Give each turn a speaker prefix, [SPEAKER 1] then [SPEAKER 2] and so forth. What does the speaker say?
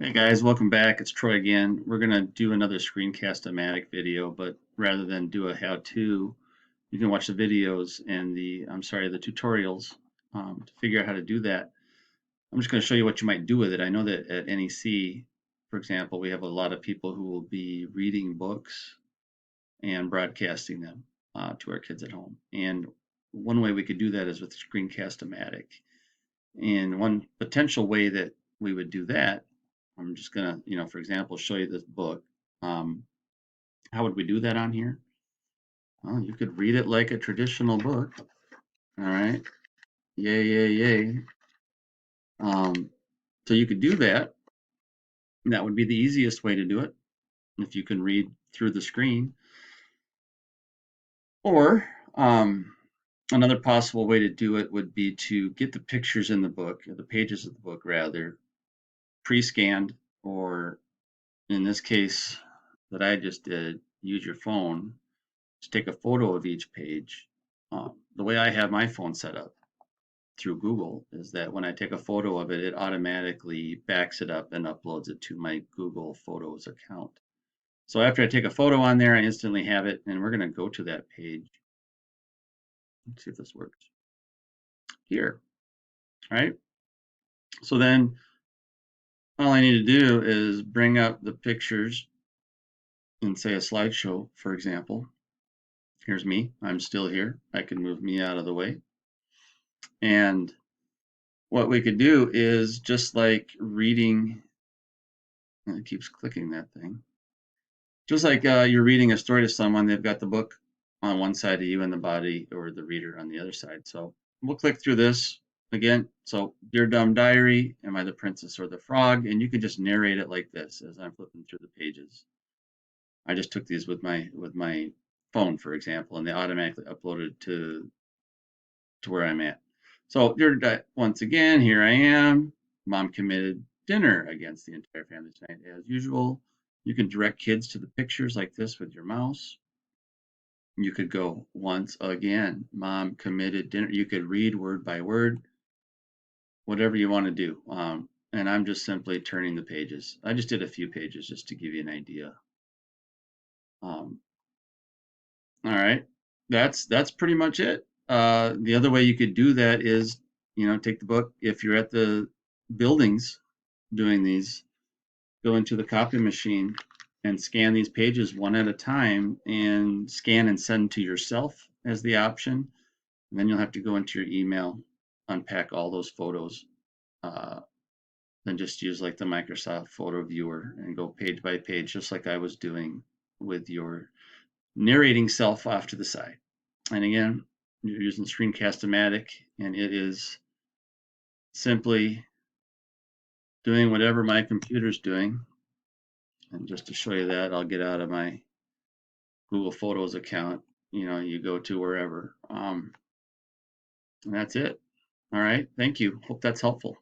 [SPEAKER 1] Hey guys, welcome back. It's Troy again. We're going to do another Screen Cast O Matic video, but rather than do a how-to, you can watch the videos and the tutorials to figure out how to do that. I'm just going to show you what you might do with it. I know that at NEC, for example, we have a lot of people who will be reading books and broadcasting them to our kids at home. And one way we could do that is with Screen Cast O Matic. And one potential way that we would do that, I'm just gonna, for example, show you this book. Um, how would we do that on here? Well, you could read it like a traditional book. All right. Yay, yay, yay. Um, so you could do that. And that would be the easiest way to do it if you can read through the screen. Or another possible way to do it would be to get the pictures in the book, or the pages of the book rather, pre-scanned, or in this case that I just did, use your phone. Just take a photo of each page. The way I have my phone set up through Google is that when I take a photo of it, it automatically backs it up and uploads it to my Google Photos account. So after I take a photo on there, I instantly have it, and we're going to go to that page. Let's see if this works. Here, all right? So then all I need to do is bring up the pictures in, say, a slideshow, for example. Here's me. I'm still here. I can move me out of the way. And what we could do is just like reading, it keeps clicking that thing. Just like you're reading a story to someone, they've got the book on one side of you and the body or the reader on the other side. So we'll click through this again. So, Dear Dumb Diary, Am I the Princess or the Frog? And you can just narrate it like this as I'm flipping through the pages. I just took these with my phone, for example, and they automatically uploaded to where I'm at. So once again, here I am. Mom committed dinner against the entire family tonight, as usual. You can direct kids to the pictures like this with your mouse. You could go once again. Mom committed dinner. You could read word by word, whatever you want to do. And I'm just simply turning the pages. I just did a few pages just to give you an idea. Um, all right, that's pretty much it. The other way you could do that is, take the book. If you're at the buildings doing these, go into the copy machine and scan these pages one at a time, and scan and send to yourself as the option. And then you'll have to go into your email, unpack all those photos, then just use like the Microsoft Photo Viewer and go page by page, just like I was doing with your narrating self off to the side. And again, you're using Screen Cast O Matic, and it is simply doing whatever my computer's doing. And just to show you that, I'll get out of my Google Photos account. You go to wherever. And that's it. All right. Thank you. Hope that's helpful.